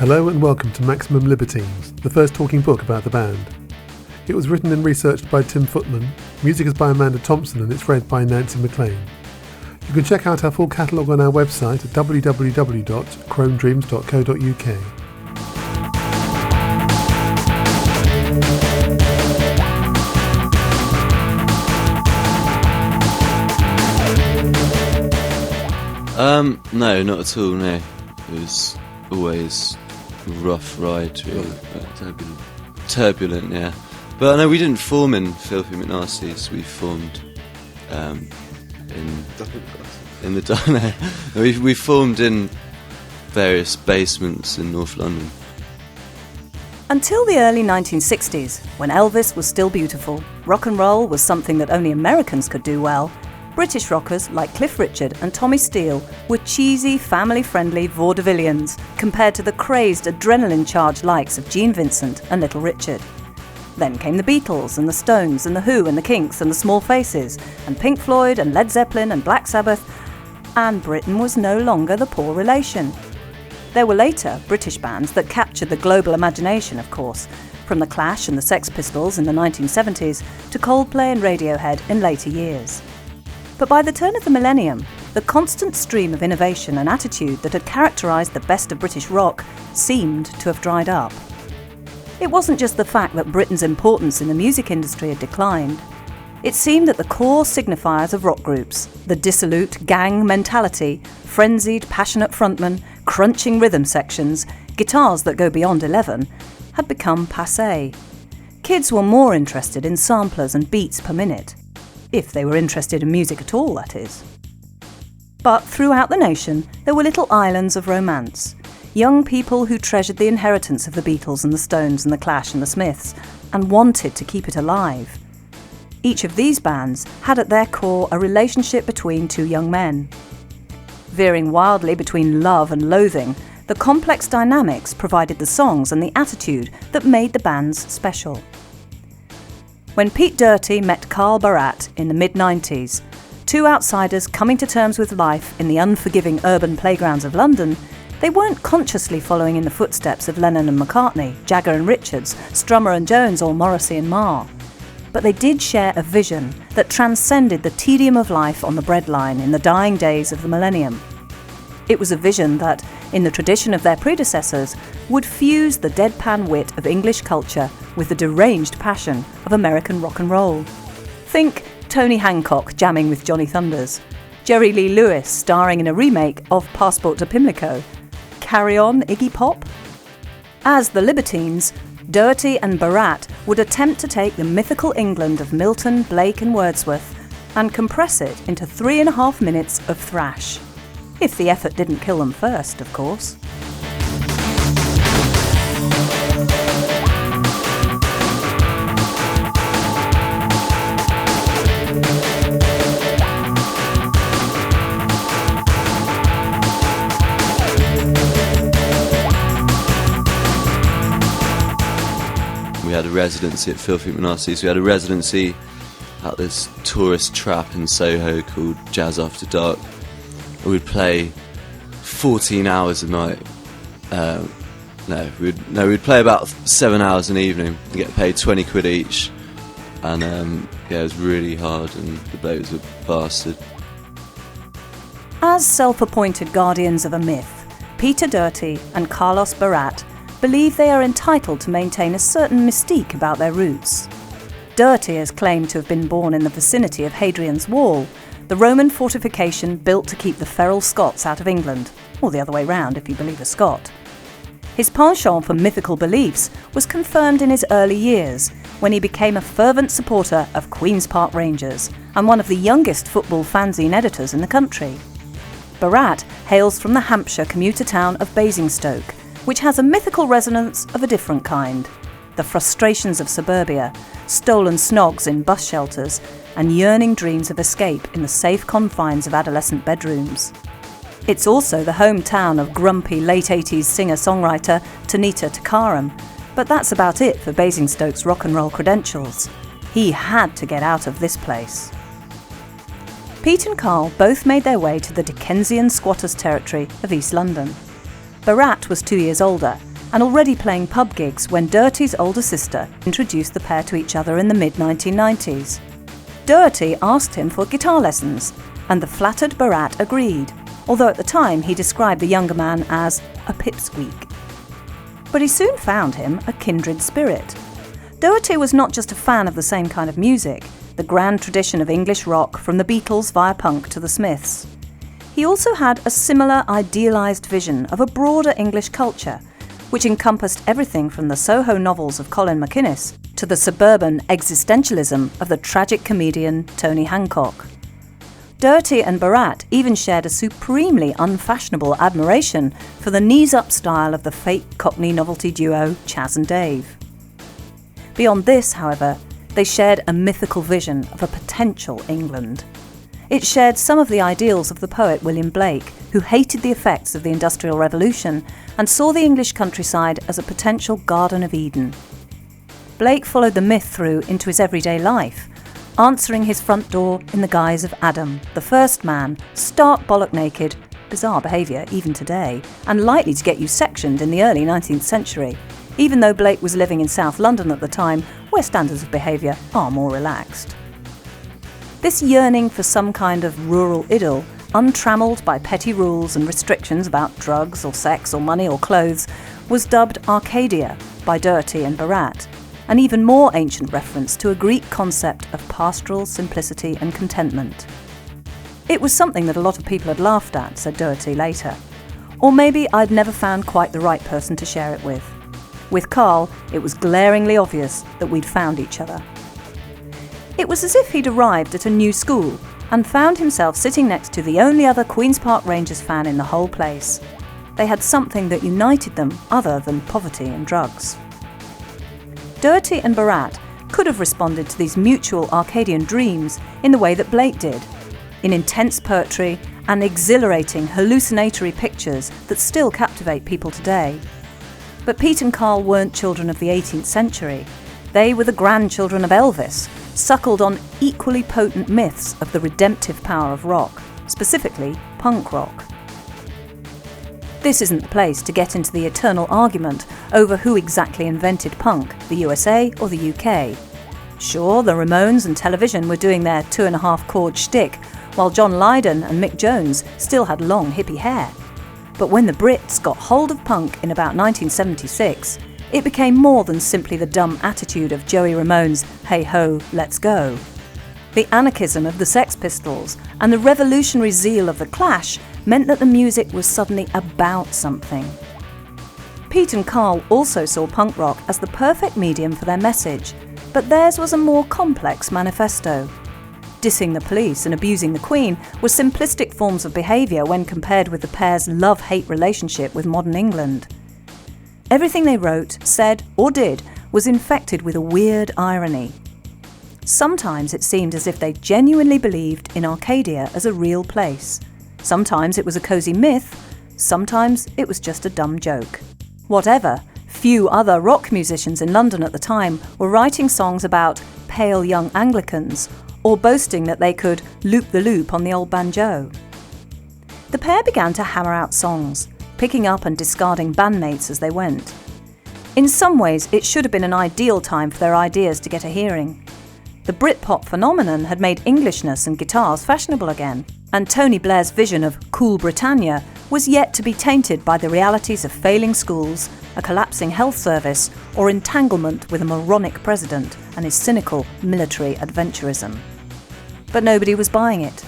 Hello and welcome to Maximum Libertines, the first talking book about the band. It was written and researched by Tim Footman, music is by Amanda Thompson and it's read by Nancy McLean. You can check out our full catalogue on our website at www.chronedreams.co.uk. No, not at all, no. It was always a rough ride, really. Turbulent, yeah. But no, we didn't form in Filthy McNasties, we formed in the diner. We formed in various basements in North London. Until the early 1960s, when Elvis was still beautiful, rock and roll was something that only Americans could do well, British rockers like Cliff Richard and Tommy Steele were cheesy, family-friendly vaudevillians compared to the crazed, adrenaline-charged likes of Gene Vincent and Little Richard. Then came the Beatles and the Stones and the Who and the Kinks and the Small Faces and Pink Floyd and Led Zeppelin and Black Sabbath, and Britain was no longer the poor relation. There were later British bands that captured the global imagination, of course, from the Clash and the Sex Pistols in the 1970s to Coldplay and Radiohead in later years. But by the turn of the millennium, the constant stream of innovation and attitude that had characterised the best of British rock seemed to have dried up. It wasn't just the fact that Britain's importance in the music industry had declined. It seemed that the core signifiers of rock groups, the dissolute gang mentality, frenzied, passionate frontmen, crunching rhythm sections, guitars that go beyond 11, had become passé. Kids were more interested in samplers and beats per minute. If they were interested in music at all, that is. But throughout the nation, there were little islands of romance. Young people who treasured the inheritance of the Beatles and the Stones and the Clash and the Smiths, and wanted to keep it alive. Each of these bands had at their core a relationship between two young men. Veering wildly between love and loathing, the complex dynamics provided the songs and the attitude that made the bands special. When Pete Doherty met Carl Barat in the mid-90s, two outsiders coming to terms with life in the unforgiving urban playgrounds of London, they weren't consciously following in the footsteps of Lennon and McCartney, Jagger and Richards, Strummer and Jones, or Morrissey and Marr. But they did share a vision that transcended the tedium of life on the breadline in the dying days of the millennium. It was a vision that, in the tradition of their predecessors, would fuse the deadpan wit of English culture with the deranged passion of American rock and roll. Think Tony Hancock jamming with Johnny Thunders, Jerry Lee Lewis starring in a remake of Passport to Pimlico, Carry On Iggy Pop? As the Libertines, Doherty and Barat would attempt to take the mythical England of Milton, Blake and Wordsworth and compress it into 3.5 minutes of thrash. If the effort didn't kill them first, of course. We had a residency at Filthy McNasties. We had a residency at this tourist trap in Soho called Jazz After Dark. We'd play 14 hours a night. We'd play about 7 hours an evening and get paid 20 quid each. And it was really hard, and the bloke was a bastard. As self-appointed guardians of a myth, Peter Doherty and Carlos Barat believe they are entitled to maintain a certain mystique about their roots. Doherty is claimed to have been born in the vicinity of Hadrian's Wall, the Roman fortification built to keep the feral Scots out of England, or the other way round if you believe a Scot. His penchant for mythical beliefs was confirmed in his early years, when he became a fervent supporter of Queen's Park Rangers and one of the youngest football fanzine editors in the country. Barat hails from the Hampshire commuter town of Basingstoke, which has a mythical resonance of a different kind. The frustrations of suburbia, stolen snogs in bus shelters, and yearning dreams of escape in the safe confines of adolescent bedrooms. It's also the hometown of grumpy late 80s singer-songwriter Tanita Takaram, but that's about it for Basingstoke's rock and roll credentials. He had to get out of this place. Pete and Carl both made their way to the Dickensian squatters' territory of East London. Barat was 2 years older, and already playing pub gigs when Doherty's older sister introduced the pair to each other in the mid-1990s. Doherty asked him for guitar lessons, and the flattered Barat agreed, although at the time he described the younger man as a pipsqueak. But he soon found him a kindred spirit. Doherty was not just a fan of the same kind of music, the grand tradition of English rock from the Beatles via punk to the Smiths. He also had a similar idealised vision of a broader English culture, which encompassed everything from the Soho novels of Colin MacInnes to the suburban existentialism of the tragic comedian Tony Hancock. Doherty and Barat even shared a supremely unfashionable admiration for the knees-up style of the fake Cockney novelty duo Chas and Dave. Beyond this, however, they shared a mythical vision of a potential England. It shared some of the ideals of the poet William Blake, who hated the effects of the Industrial Revolution and saw the English countryside as a potential Garden of Eden. Blake followed the myth through into his everyday life, answering his front door in the guise of Adam, the first man, stark bollock naked, bizarre behaviour even today, and likely to get you sectioned in the early 19th century, even though Blake was living in South London at the time, where standards of behaviour are more relaxed. This yearning for some kind of rural idyll, untrammelled by petty rules and restrictions about drugs or sex or money or clothes, was dubbed Arcadia by Doherty and Barat, an even more ancient reference to a Greek concept of pastoral simplicity and contentment. It was something that a lot of people had laughed at, said Doherty later. Or maybe I'd never found quite the right person to share it with. With Carl, it was glaringly obvious that we'd found each other. It was as if he'd arrived at a new school and found himself sitting next to the only other Queen's Park Rangers fan in the whole place. They had something that united them other than poverty and drugs. Doherty and Barat could have responded to these mutual Arcadian dreams in the way that Blake did, in intense poetry and exhilarating hallucinatory pictures that still captivate people today. But Pete and Carl weren't children of the 18th century. They were the grandchildren of Elvis, suckled on equally potent myths of the redemptive power of rock, specifically punk rock. This isn't the place to get into the eternal argument over who exactly invented punk, the USA or the UK. Sure, the Ramones and television were doing their 2.5-chord shtick, while John Lydon and Mick Jones still had long hippie hair. But when the Brits got hold of punk in about 1976, it became more than simply the dumb attitude of Joey Ramone's "Hey ho, let's go." The anarchism of the Sex Pistols and the revolutionary zeal of the Clash meant that the music was suddenly about something. Pete and Carl also saw punk rock as the perfect medium for their message, but theirs was a more complex manifesto. Dissing the police and abusing the Queen were simplistic forms of behaviour when compared with the pair's love-hate relationship with modern England. Everything they wrote, said, or did was infected with a weird irony. Sometimes it seemed as if they genuinely believed in Arcadia as a real place. Sometimes it was a cosy myth, sometimes it was just a dumb joke. Whatever, few other rock musicians in London at the time were writing songs about pale young Anglicans or boasting that they could loop the loop on the old banjo. The pair began to hammer out songs, picking up and discarding bandmates as they went. In some ways, it should have been an ideal time for their ideas to get a hearing. The Britpop phenomenon had made Englishness and guitars fashionable again, and Tony Blair's vision of cool Britannia was yet to be tainted by the realities of failing schools, a collapsing health service, or entanglement with a moronic president and his cynical military adventurism. But nobody was buying it.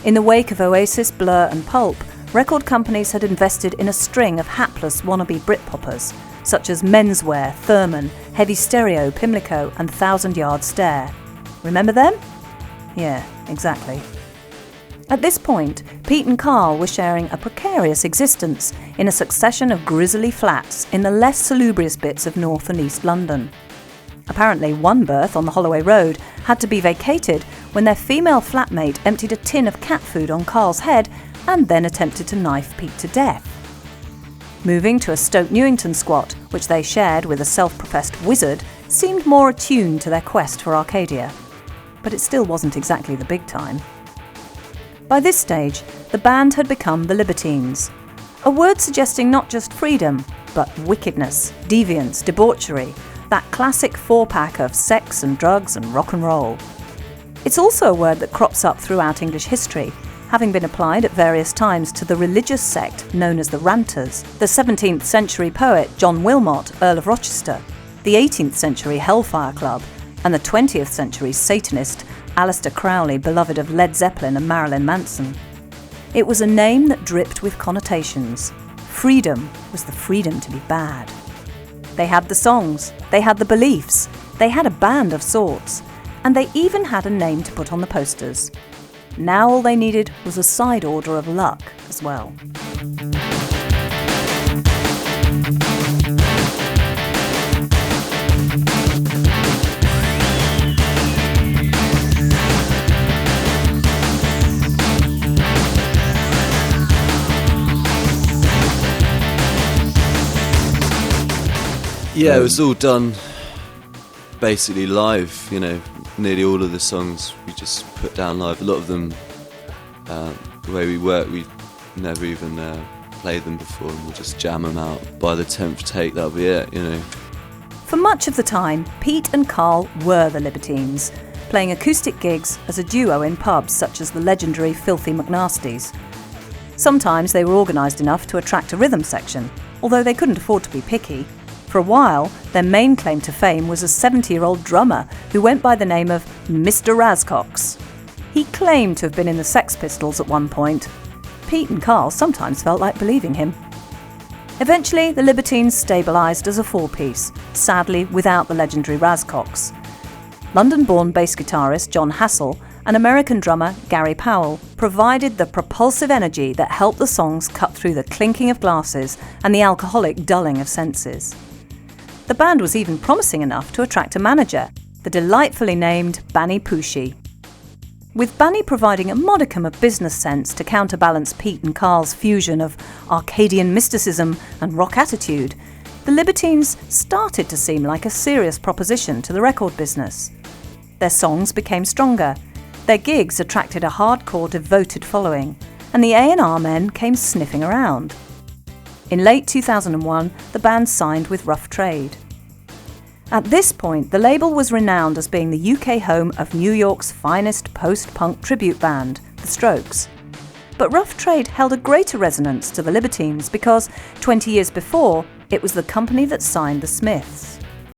In the wake of Oasis, Blur and Pulp, record companies had invested in a string of hapless wannabe Britpoppers, such as Menswear, Thurman, Heavy Stereo, Pimlico and 1,000 Yard Stare. Remember them? Yeah, exactly. At this point, Pete and Carl were sharing a precarious existence in a succession of grisly flats in the less salubrious bits of North and East London. Apparently, one berth on the Holloway Road had to be vacated when their female flatmate emptied a tin of cat food on Carl's head and then attempted to knife Pete to death. Moving to a Stoke Newington squat, which they shared with a self-professed wizard, seemed more attuned to their quest for Arcadia. But it still wasn't exactly the big time. By this stage, the band had become the Libertines, a word suggesting not just freedom, but wickedness, deviance, debauchery, that classic four-pack of sex and drugs and rock and roll. It's also a word that crops up throughout English history, having been applied at various times to the religious sect known as the Ranters, the 17th century poet John Wilmot, Earl of Rochester, the 18th century Hellfire Club, and the 20th century Satanist Aleister Crowley, beloved of Led Zeppelin and Marilyn Manson. It was a name that dripped with connotations. Freedom was the freedom to be bad. They had the songs, they had the beliefs, they had a band of sorts, and they even had a name to put on the posters. Now all they needed was a side order of luck as well. Yeah, it was all done basically live, nearly all of the songs we just put down live. A lot of them, the way we work, we never even played them before, and we'll just jam them out. By the 10th take, that'll be it, For much of the time, Pete and Carl were the Libertines, playing acoustic gigs as a duo in pubs such as the legendary Filthy McNasties. Sometimes they were organised enough to attract a rhythm section, although they couldn't afford to be picky. For a while, their main claim to fame was a 70-year-old drummer who went by the name of Mr. Razcox. He claimed to have been in the Sex Pistols at one point. Pete and Carl sometimes felt like believing him. Eventually, the Libertines stabilised as a four-piece, sadly without the legendary Razcox. London-born bass guitarist John Hassell and American drummer Gary Powell provided the propulsive energy that helped the songs cut through the clinking of glasses and the alcoholic dulling of senses. The band was even promising enough to attract a manager, the delightfully named Banny Pushy. With Banny providing a modicum of business sense to counterbalance Pete and Carl's fusion of Arcadian mysticism and rock attitude, the Libertines started to seem like a serious proposition to the record business. Their songs became stronger, their gigs attracted a hardcore devoted following, and the A&R men came sniffing around. In late 2001, the band signed with Rough Trade. At this point, the label was renowned as being the UK home of New York's finest post-punk tribute band, The Strokes. But Rough Trade held a greater resonance to the Libertines because, 20 years before, it was the company that signed the Smiths.